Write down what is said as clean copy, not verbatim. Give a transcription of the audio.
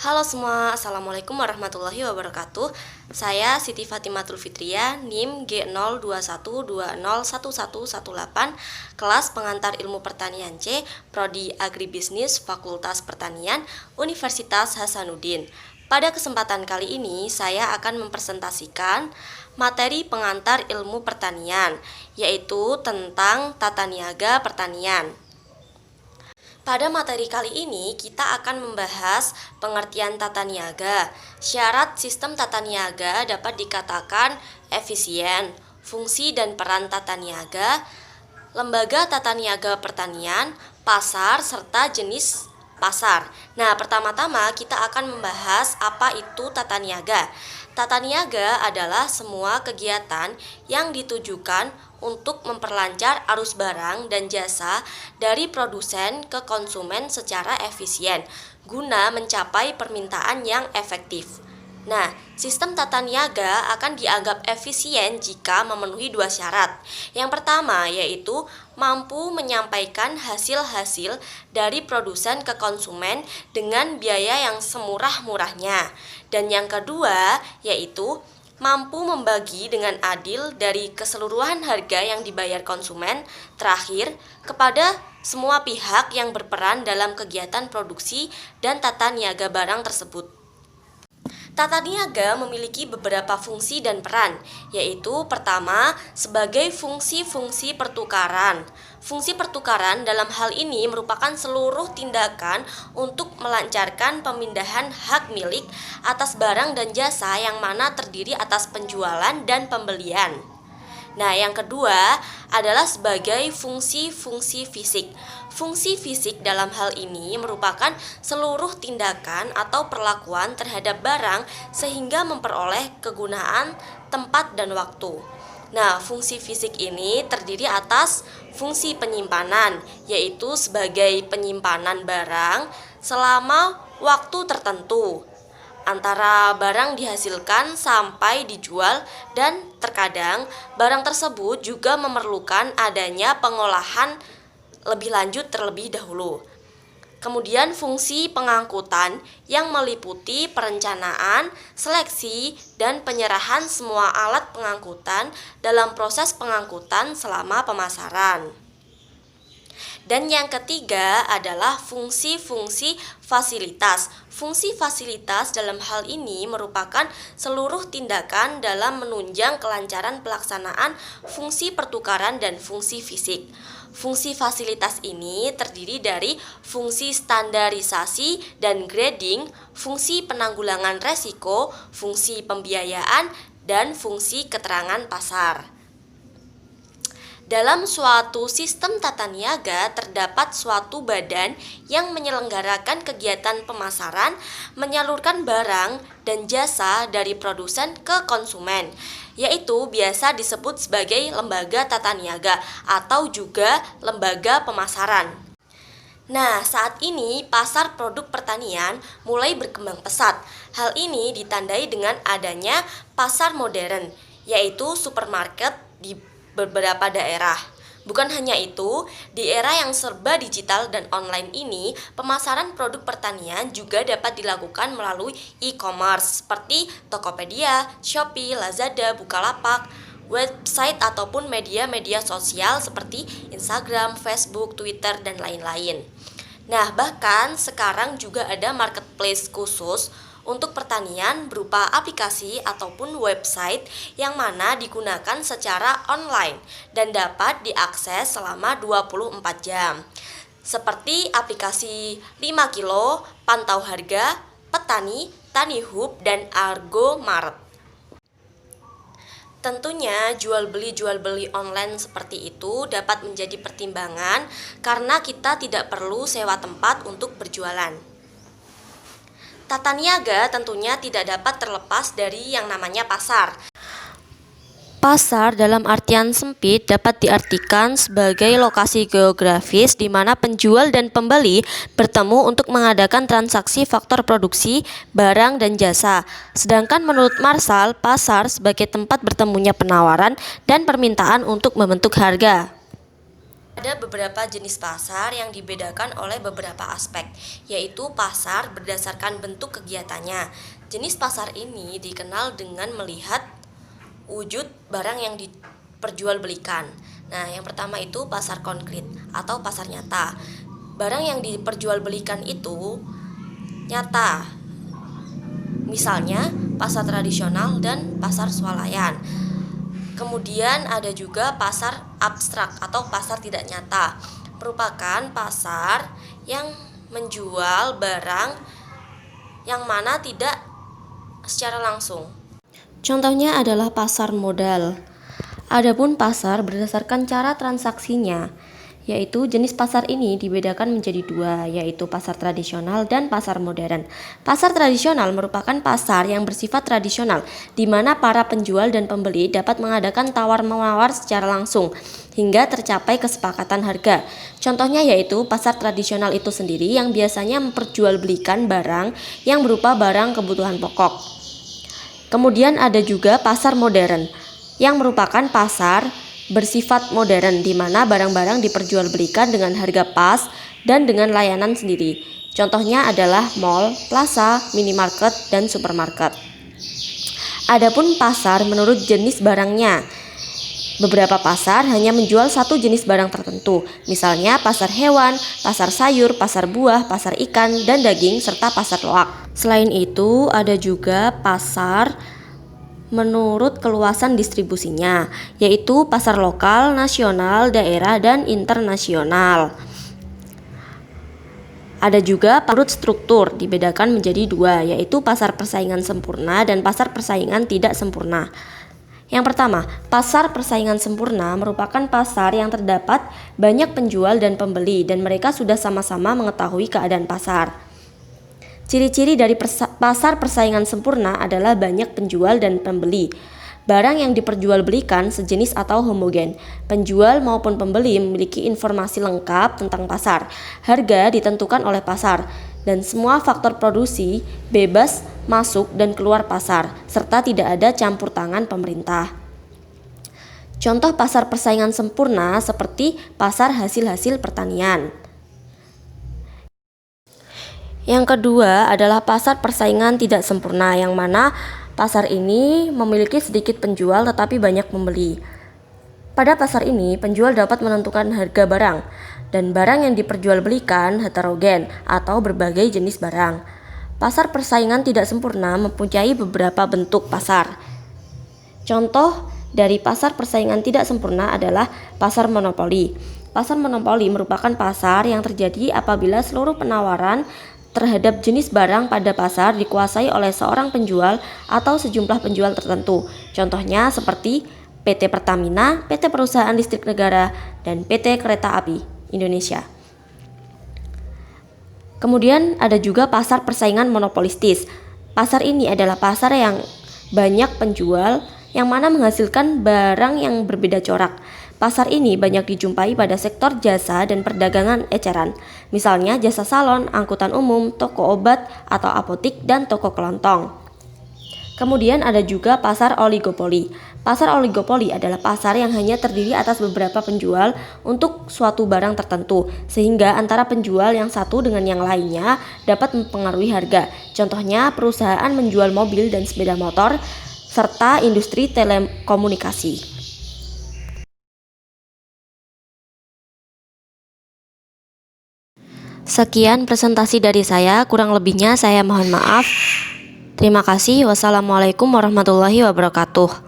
Halo semua, Assalamualaikum warahmatullahi wabarakatuh. Saya Siti Fatimatul Fitria, NIM G0212011118, kelas pengantar ilmu pertanian C, Prodi Agribisnis Fakultas Pertanian, Universitas Hasanuddin. Pada kesempatan kali ini, saya akan mempresentasikan materi pengantar ilmu pertanian, yaitu tentang tata niaga pertanian. Pada materi kali ini, kita akan membahas pengertian tata niaga. Syarat sistem tata niaga dapat dikatakan efisien, fungsi dan peran tata niaga, lembaga tata niaga pertanian, pasar, serta jenis pasar. Nah, pertama-tama kita akan membahas apa itu tata niaga. Tata niaga adalah semua kegiatan yang ditujukan untuk memperlancar arus barang dan jasa dari produsen ke konsumen secara efisien guna mencapai permintaan yang efektif. Nah, sistem tata niaga akan dianggap efisien jika memenuhi dua syarat. Yang pertama yaitu mampu menyampaikan hasil-hasil dari produsen ke konsumen dengan biaya yang semurah-murahnya. Dan yang kedua yaitu mampu membagi dengan adil dari keseluruhan harga yang dibayar konsumen terakhir kepada semua pihak yang berperan dalam kegiatan produksi dan tata niaga barang tersebut. Tata niaga memiliki beberapa fungsi dan peran, yaitu pertama, sebagai fungsi-fungsi pertukaran. Fungsi pertukaran dalam hal ini merupakan seluruh tindakan untuk melancarkan pemindahan hak milik atas barang dan jasa yang mana terdiri atas penjualan dan pembelian. Nah, yang kedua adalah sebagai fungsi-fungsi fisik. Fungsi fisik dalam hal ini merupakan seluruh tindakan atau perlakuan terhadap barang sehingga memperoleh kegunaan, tempat, dan waktu. Nah, fungsi fisik ini terdiri atas fungsi penyimpanan, yaitu sebagai penyimpanan barang selama waktu tertentu antara barang dihasilkan sampai dijual, dan terkadang barang tersebut juga memerlukan adanya pengolahan lebih lanjut terlebih dahulu. Kemudian fungsi pengangkutan yang meliputi perencanaan, seleksi, dan penyerahan semua alat pengangkutan dalam proses pengangkutan selama pemasaran. Dan yang ketiga adalah fungsi-fungsi fasilitas. Fungsi fasilitas dalam hal ini merupakan seluruh tindakan dalam menunjang kelancaran pelaksanaan fungsi pertukaran dan fungsi fisik. Fungsi fasilitas ini terdiri dari fungsi standarisasi dan grading, fungsi penanggulangan resiko, fungsi pembiayaan, dan fungsi keterangan pasar. Dalam suatu sistem tata niaga terdapat suatu badan yang menyelenggarakan kegiatan pemasaran, menyalurkan barang dan jasa dari produsen ke konsumen, yaitu biasa disebut sebagai lembaga tata niaga atau juga lembaga pemasaran. Nah, saat ini pasar produk pertanian mulai berkembang pesat. Hal ini ditandai dengan adanya pasar modern, yaitu supermarket di beberapa daerah. Bukan hanya itu, di era yang serba digital dan online ini, pemasaran produk pertanian juga dapat dilakukan melalui e-commerce seperti Tokopedia, Shopee, Lazada, Bukalapak, website ataupun media-media sosial seperti Instagram, Facebook, Twitter, dan lain-lain. Nah, bahkan sekarang juga ada marketplace khusus untuk pertanian berupa aplikasi ataupun website yang mana digunakan secara online dan dapat diakses selama 24 jam. Seperti aplikasi 5 kilo, Pantau Harga, Petani, Tanihub, dan Argo Maret. Tentunya jual beli online seperti itu dapat menjadi pertimbangan karena kita tidak perlu sewa tempat untuk berjualan. Tata niaga tentunya tidak dapat terlepas dari yang namanya pasar. Pasar dalam artian sempit dapat diartikan sebagai lokasi geografis di mana penjual dan pembeli bertemu untuk mengadakan transaksi faktor produksi, barang, dan jasa. Sedangkan menurut Marshall, pasar sebagai tempat bertemunya penawaran dan permintaan untuk membentuk harga. Ada beberapa jenis pasar yang dibedakan oleh beberapa aspek, yaitu pasar berdasarkan bentuk kegiatannya. Jenis pasar ini dikenal dengan melihat wujud barang yang diperjualbelikan. Nah, yang pertama itu pasar konkret atau pasar nyata. Barang yang diperjualbelikan itu nyata. Misalnya, pasar tradisional dan pasar swalayan. Kemudian ada juga pasar abstrak atau pasar tidak nyata, merupakan pasar yang menjual barang yang mana tidak secara langsung. Contohnya adalah pasar modal. Adapun pasar berdasarkan cara transaksinya, yaitu jenis pasar ini dibedakan menjadi dua, yaitu pasar tradisional dan pasar modern. Pasar tradisional merupakan pasar yang bersifat tradisional, di mana para penjual dan pembeli dapat mengadakan tawar-menawar secara langsung, hingga tercapai kesepakatan harga. Contohnya yaitu pasar tradisional itu sendiri yang biasanya memperjualbelikan barang yang berupa barang kebutuhan pokok. Kemudian ada juga pasar modern, yang merupakan pasar bersifat modern di mana barang-barang diperjualbelikan dengan harga pas dan dengan layanan sendiri. Contohnya adalah mall, plaza, minimarket, dan supermarket. Adapun pasar menurut jenis barangnya. Beberapa pasar hanya menjual satu jenis barang tertentu, misalnya pasar hewan, pasar sayur, pasar buah, pasar ikan dan daging, serta pasar loak. Selain itu, ada juga pasar menurut keluasan distribusinya, yaitu pasar lokal, nasional, daerah, dan internasional. Ada juga menurut struktur, dibedakan menjadi dua, yaitu pasar persaingan sempurna dan pasar persaingan tidak sempurna. Yang pertama, pasar persaingan sempurna merupakan pasar yang terdapat banyak penjual dan pembeli dan mereka sudah sama-sama mengetahui keadaan pasar. Ciri-ciri dari pasar persaingan sempurna adalah banyak penjual dan pembeli. Barang yang diperjualbelikan sejenis atau homogen. Penjual maupun pembeli memiliki informasi lengkap tentang pasar. Harga ditentukan oleh pasar dan semua faktor produksi bebas masuk dan keluar pasar serta tidak ada campur tangan pemerintah. Contoh pasar persaingan sempurna seperti pasar hasil-hasil pertanian. Yang kedua adalah pasar persaingan tidak sempurna, yang mana pasar ini memiliki sedikit penjual tetapi banyak pembeli. Pada pasar ini, penjual dapat menentukan harga barang, dan barang yang diperjualbelikan heterogen atau berbagai jenis barang. Pasar persaingan tidak sempurna mempunyai beberapa bentuk pasar. Contoh dari pasar persaingan tidak sempurna adalah pasar monopoli. Pasar monopoli merupakan pasar yang terjadi apabila seluruh penawaran terhadap jenis barang pada pasar dikuasai oleh seorang penjual atau sejumlah penjual tertentu. Contohnya seperti PT Pertamina, PT Perusahaan Listrik Negara, dan PT Kereta Api Indonesia. Kemudian ada juga pasar persaingan monopolistis. Pasar ini adalah pasar yang banyak penjual yang mana menghasilkan barang yang berbeda corak. Pasar ini banyak dijumpai pada sektor jasa dan perdagangan eceran, misalnya jasa salon, angkutan umum, toko obat atau apotik, dan toko kelontong. Kemudian ada juga pasar oligopoli. Pasar oligopoli adalah pasar yang hanya terdiri atas beberapa penjual untuk suatu barang tertentu, sehingga antara penjual yang satu dengan yang lainnya dapat mempengaruhi harga. Contohnya perusahaan menjual mobil dan sepeda motor, serta industri telekomunikasi. Sekian presentasi dari saya, kurang lebihnya saya mohon maaf. Terima kasih. Wassalamualaikum warahmatullahi wabarakatuh.